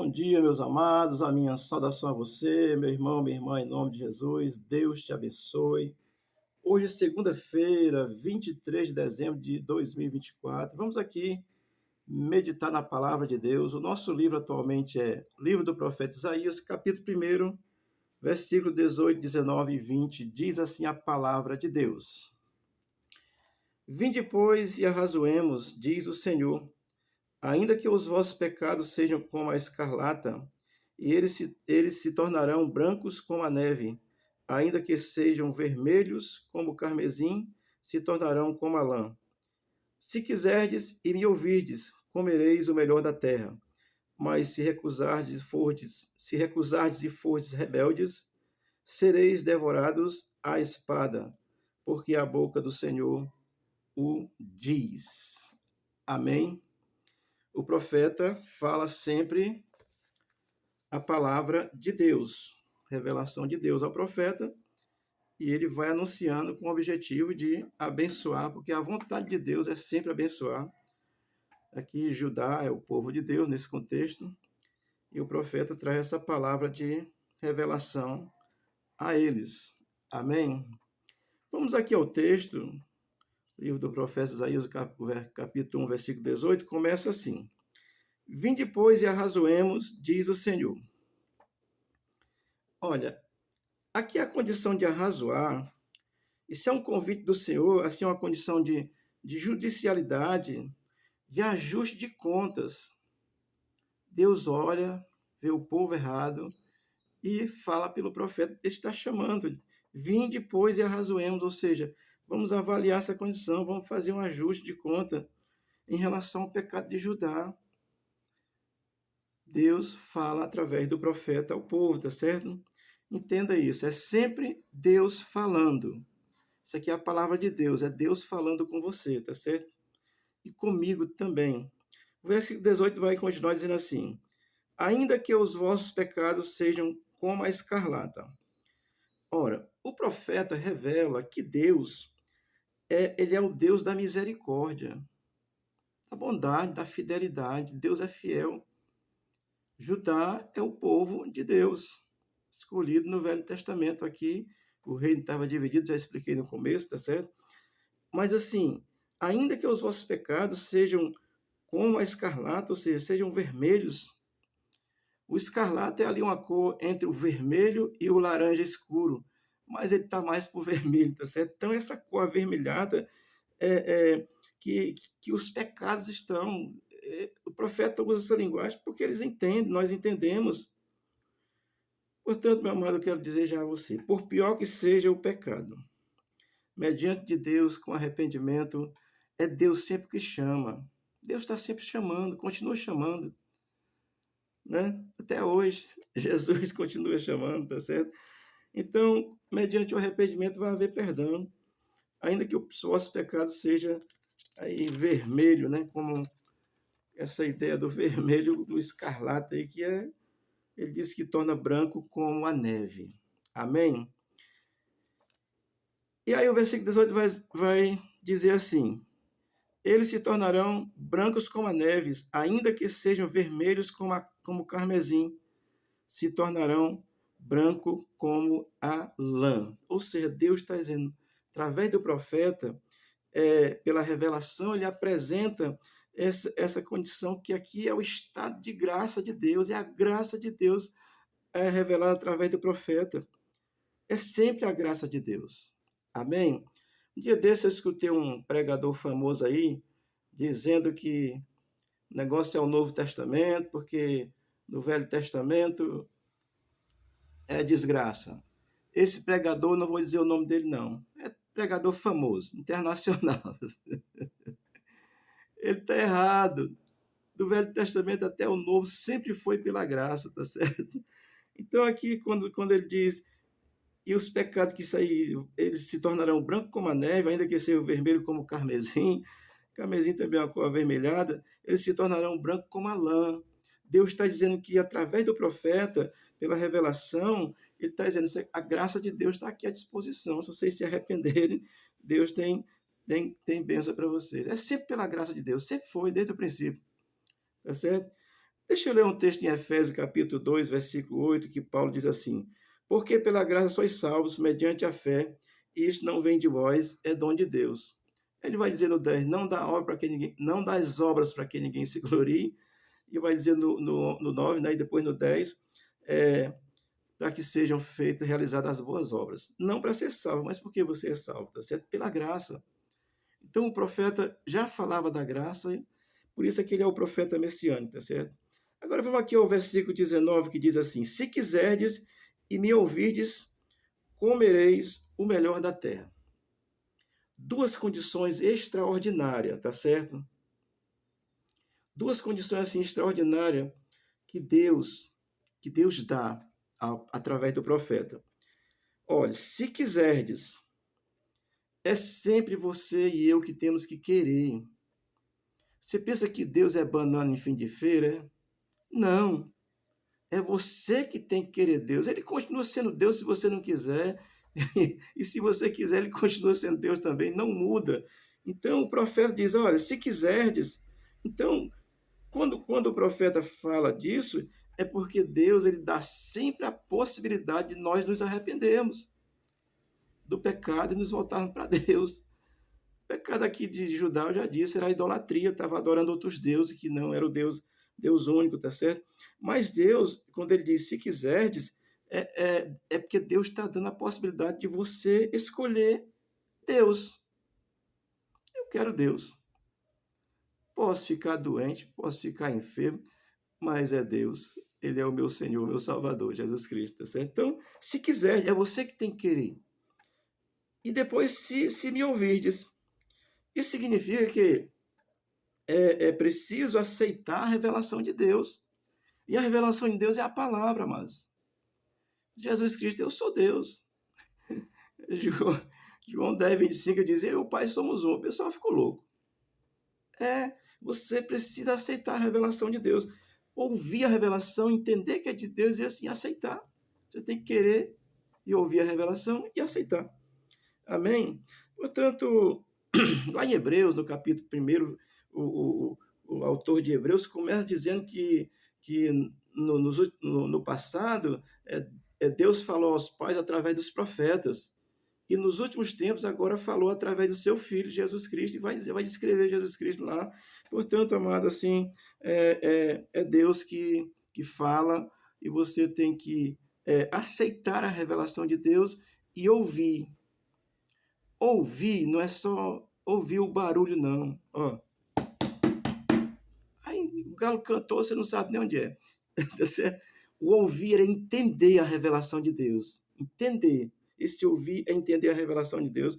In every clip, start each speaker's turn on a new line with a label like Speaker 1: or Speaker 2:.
Speaker 1: Bom dia, meus amados, a minha saudação a você, meu irmão, minha irmã, em nome de Jesus, Deus te abençoe. Hoje é segunda-feira, 23 de dezembro de 2024. Vamos aqui meditar na palavra de Deus. O nosso livro atualmente é Livro do Profeta Isaías, capítulo 1, versículo 18, 19 e 20. Diz assim a palavra de Deus: Vinde, pois, e arrazoemos, diz o Senhor. Ainda que os vossos pecados sejam como a escarlata, e eles se tornarão brancos como a neve, ainda que sejam vermelhos como o carmesim, se tornarão como a lã. Se quiserdes e me ouvirdes, comereis o melhor da terra. Mas se recusardes e fordes rebeldes, sereis devorados à espada, porque a boca do Senhor o diz. Amém. O profeta fala sempre a palavra de Deus, revelação de Deus ao profeta, e ele vai anunciando com o objetivo de abençoar, porque a vontade de Deus é sempre abençoar. Aqui Judá é o povo de Deus nesse contexto, e o profeta traz essa palavra de revelação a eles. Amém? Vamos aqui ao texto, livro do profeta Isaías, capítulo 1, versículo 18, começa assim: Vinde, pois, e arrazoemos, diz o Senhor. Olha, aqui a condição de arrazoar, isso é um convite do Senhor, assim, uma condição de judicialidade, de ajuste de contas. Deus olha, vê o povo errado e fala pelo profeta, ele está chamando. Vinde, pois, e arrazoemos, ou seja, vamos avaliar essa condição, vamos fazer um ajuste de conta em relação ao pecado de Judá. Deus fala através do profeta ao povo, tá certo? Entenda isso, é sempre Deus falando. Isso aqui é a palavra de Deus, é Deus falando com você, tá certo? E comigo também. O versículo 18 vai continuar dizendo assim: Ainda que os vossos pecados sejam como a escarlata. Ora, o profeta revela que Deus ele é o Deus da misericórdia, da bondade, da fidelidade. Deus é fiel. Judá é o povo de Deus, escolhido no Velho Testamento. Aqui o reino estava dividido, já expliquei no começo, tá certo? Mas assim, ainda que os vossos pecados sejam como a escarlata, ou seja, sejam vermelhos, o escarlata é ali uma cor entre o vermelho e o laranja escuro, mas ele está mais para o vermelho, tá certo? Então essa cor avermelhada é que os pecados estão. O profeta usa essa linguagem porque eles entendem, nós entendemos. Portanto, meu amado, eu quero dizer já a você, por pior que seja o pecado, mediante de Deus, com arrependimento, é Deus sempre que chama. Deus está sempre chamando, continua chamando, né? Até hoje, Jesus continua chamando, tá certo? Então, mediante o arrependimento vai haver perdão, ainda que os vossos pecados seja aí vermelho, né? Como essa ideia do vermelho, do escarlate aí, ele diz que torna branco como a neve. Amém? E aí o versículo 18 vai dizer assim: Eles se tornarão brancos como a neve, ainda que sejam vermelhos como o carmesim, se tornarão branco como a lã. Ou seja, Deus está dizendo, através do profeta, pela revelação, ele apresenta essa condição que aqui é o estado de graça de Deus, e a graça de Deus é revelada através do profeta. É sempre a graça de Deus. Amém? Um dia desse eu escutei um pregador famoso aí, dizendo que o negócio é o Novo Testamento, porque no Velho Testamento é desgraça. Esse pregador, não vou dizer o nome dele não, é pregador famoso, internacional. Ele está errado. Do Velho Testamento até o Novo sempre foi pela graça, tá certo? Então aqui, quando ele diz, e os pecados que saírem, eles se tornarão branco como a neve, ainda que seja vermelho como o carmesim, carmesim também é uma cor avermelhada, eles se tornarão branco como a lã. Deus está dizendo que através do profeta, pela revelação, ele está dizendo que a graça de Deus está aqui à disposição. Se vocês se arrependerem, Deus tem bênção para vocês. É sempre pela graça de Deus, sempre foi, desde o princípio. Tá certo? Deixa eu ler um texto em Efésios, capítulo 2, versículo 8, que Paulo diz assim: Porque pela graça sois salvos, mediante a fé, e isto não vem de vós, é dom de Deus. Ele vai dizer no 10, não dá obra para que ninguém, não dá as obras para que ninguém se glorie, e vai dizer no 9, né, e depois no 10, para que sejam feitas, realizadas as boas obras. Não para ser salvo, mas porque você é salvo, tá certo? Pela graça. Então o profeta já falava da graça, por isso é que ele é o profeta messiânico, tá certo? Agora vamos aqui ao versículo 19, que diz assim: Se quiserdes e me ouvirdes, comereis o melhor da terra. Duas condições extraordinárias, tá certo? Duas condições assim extraordinárias que Deus dá através do profeta. Olha, se quiserdes, é sempre você e eu que temos que querer. Você pensa que Deus é banana em fim de feira? Não. É você que tem que querer Deus. Ele continua sendo Deus se você não quiser. E se você quiser, ele continua sendo Deus também. Não muda. Então o profeta diz: olha, se quiserdes. Então, quando o profeta fala disso, é porque Deus ele dá sempre a possibilidade de nós nos arrependermos do pecado e nos voltarmos para Deus. O pecado aqui de Judá, eu já disse, era a idolatria, estava adorando outros deuses que não era o Deus único, tá certo? Mas Deus, quando ele diz se quiserdes, é porque Deus está dando a possibilidade de você escolher Deus. Eu quero Deus. Posso ficar doente, posso ficar enfermo, mas é Deus. Ele é o meu Senhor, meu Salvador, Jesus Cristo, tá certo? Então, se quiser, é você que tem que querer. E depois, se me ouvirdes, isso significa que é preciso aceitar a revelação de Deus. E a revelação de Deus é a palavra, mas Jesus Cristo, eu sou Deus. João 10, 25 diz, eu e o Pai somos um. O pessoal ficou louco. Você precisa aceitar a revelação de Deus. Ouvir a revelação, entender que é de Deus e assim aceitar. Você tem que querer e ouvir a revelação e aceitar. Amém? Portanto, lá em Hebreus, no capítulo 1, o autor de Hebreus começa dizendo que no passado Deus falou aos pais através dos profetas. E nos últimos tempos, agora falou através do seu Filho, Jesus Cristo, e vai descrever Jesus Cristo lá. Portanto, amado, assim, é Deus que fala, e você tem que aceitar a revelação de Deus e ouvir. Ouvir não é só ouvir o barulho, não. Ó. Aí o galo cantou, você não sabe nem onde é. O ouvir é entender a revelação de Deus. Entender. Esse ouvir é entender a revelação de Deus.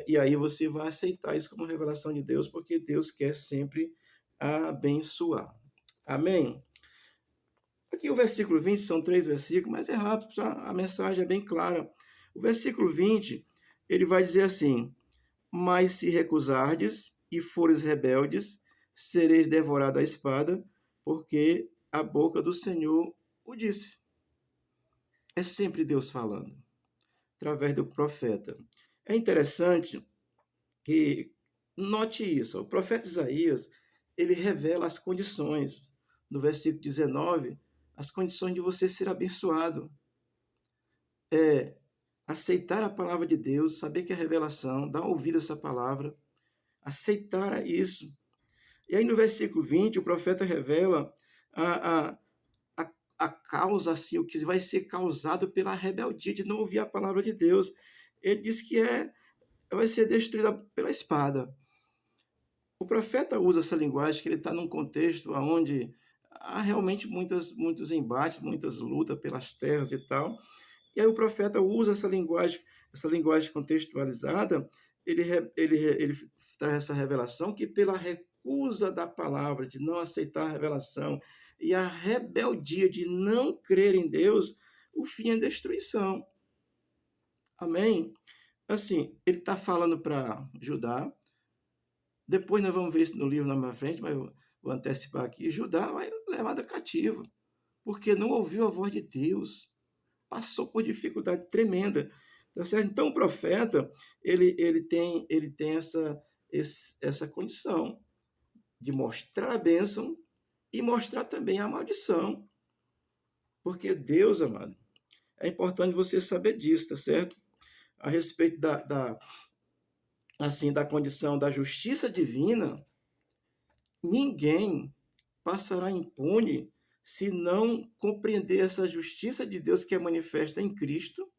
Speaker 1: E aí você vai aceitar isso como revelação de Deus, porque Deus quer sempre abençoar. Amém? Aqui o versículo 20, são 3 versículos, mas é rápido, a mensagem é bem clara. O versículo 20, ele vai dizer assim: Mas se recusardes e fores rebeldes, sereis devorados à espada, porque a boca do Senhor o disse. É sempre Deus falando, através do profeta. É interessante que, note isso, o profeta Isaías, ele revela as condições, no versículo 19, as condições de você ser abençoado. É aceitar a palavra de Deus, saber que é revelação, dar ouvido a essa palavra, aceitar isso. E aí no versículo 20, o profeta revela a causa, assim, o que vai ser causado pela rebeldia de não ouvir a palavra de Deus. Ele diz que vai ser destruída pela espada. O profeta usa essa linguagem, que ele está num contexto onde há realmente muitos embates, muitas lutas pelas terras e tal. E aí o profeta usa essa linguagem contextualizada, ele traz essa revelação que pela recusa da palavra, de não aceitar a revelação, e a rebeldia de não crer em Deus, o fim é destruição. Amém? Assim, ele está falando para Judá, depois nós vamos ver isso no livro na minha frente, mas eu vou antecipar aqui, Judá vai levado cativo, porque não ouviu a voz de Deus, passou por dificuldade tremenda, tá certo? Então o profeta, ele tem essa condição de mostrar a bênção e mostrar também a maldição. Porque Deus, amado, é importante você saber disso, tá certo? A respeito assim, da condição da justiça divina, ninguém passará impune se não compreender essa justiça de Deus que é manifesta em Cristo.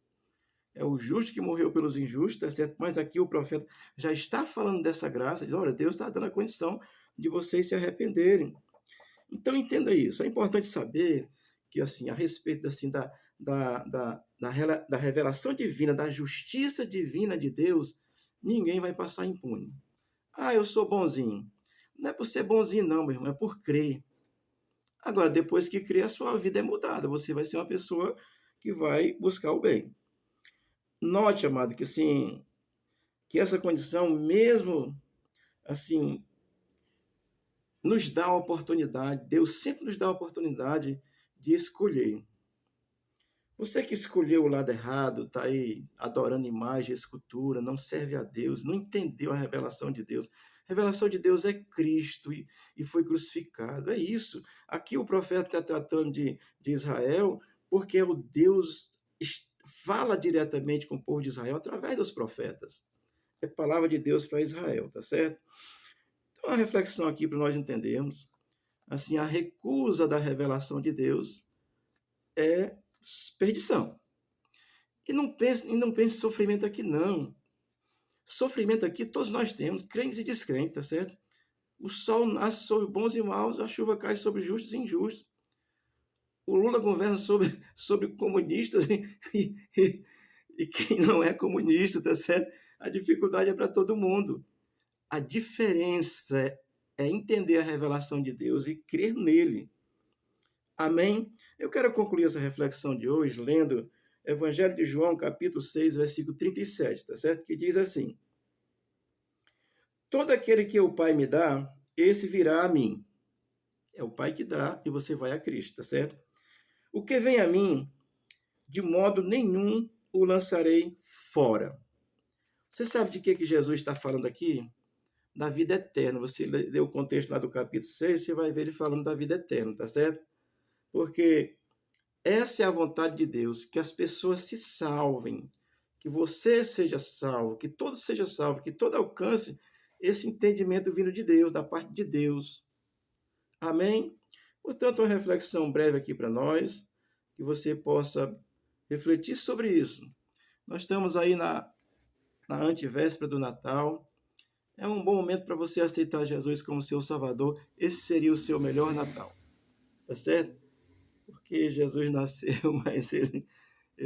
Speaker 1: É o justo que morreu pelos injustos, tá certo? Mas aqui o profeta já está falando dessa graça, diz, olha, Deus está dando a condição de vocês se arrependerem. Então entenda isso. É importante saber que, assim, a respeito assim, da revelação divina, da justiça divina de Deus, ninguém vai passar impune. Ah, eu sou bonzinho. Não é por ser bonzinho, não, meu irmão, é por crer. Agora, depois que crer, a sua vida é mudada. Você vai ser uma pessoa que vai buscar o bem. Note, amado, que assim, que essa condição, mesmo assim, nos dá a oportunidade, Deus sempre nos dá a oportunidade de escolher. Você que escolheu o lado errado, está aí adorando imagem, escultura, não serve a Deus, não entendeu a revelação de Deus. A revelação de Deus é Cristo e foi crucificado. É isso. Aqui o profeta está tratando de Israel, porque é o Deus fala diretamente com o povo de Israel através dos profetas. É palavra de Deus para Israel, tá certo? Então, a reflexão aqui para nós entendermos, assim, a recusa da revelação de Deus é perdição. E não pense sofrimento aqui, não. Sofrimento aqui todos nós temos, crentes e descrentes, tá certo? O sol nasce sobre bons e maus, a chuva cai sobre justos e injustos. O Lula governa sobre comunistas e quem não é comunista, tá certo? A dificuldade é para todo mundo. A diferença é entender a revelação de Deus e crer nele. Amém? Eu quero concluir essa reflexão de hoje lendo Evangelho de João, capítulo 6, versículo 37, tá certo? Que diz assim: todo aquele que o Pai me dá, esse virá a mim. É o Pai que dá e você vai a Cristo, tá certo? O que vem a mim, de modo nenhum o lançarei fora. Você sabe de que Jesus está falando aqui? Da vida eterna. Você lê o contexto lá do capítulo 6, você vai ver ele falando da vida eterna, tá certo? Porque essa é a vontade de Deus, que as pessoas se salvem, que você seja salvo, que todos sejam salvos, que todo alcance esse entendimento vindo de Deus, da parte de Deus. Amém? Portanto, uma reflexão breve aqui para nós, que você possa refletir sobre isso. Nós estamos aí na antevéspera do Natal. É um bom momento para você aceitar Jesus como seu Salvador. Esse seria o seu melhor Natal. Tá certo? Porque Jesus nasceu, mas ele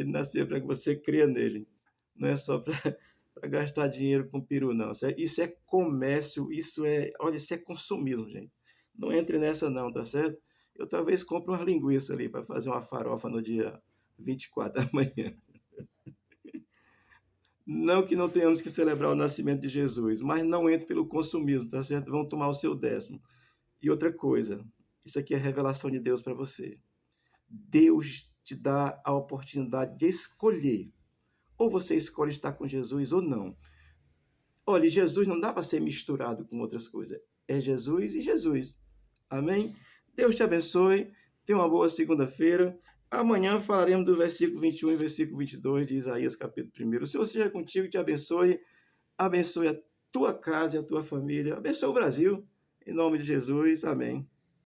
Speaker 1: nasceu para que você creia nele. Não é só para gastar dinheiro com peru, não. Isso é comércio, olha, isso é consumismo, gente. Não entre nessa não, tá certo? Eu talvez compre umas linguiças ali para fazer uma farofa no dia 24 da manhã. Não que não tenhamos que celebrar o nascimento de Jesus, mas não entre pelo consumismo, tá certo? Vão tomar o seu décimo. E outra coisa, isso aqui é revelação de Deus para você. Deus te dá a oportunidade de escolher. Ou você escolhe estar com Jesus ou não. Olha, Jesus não dá para ser misturado com outras coisas. É Jesus e Jesus. Amém? Deus te abençoe. Tenha uma boa segunda-feira. Amanhã falaremos do versículo 21 e versículo 22 de Isaías, capítulo 1. O Senhor seja contigo, te abençoe. Abençoe a tua casa e a tua família. Abençoe o Brasil. Em nome de Jesus. Amém.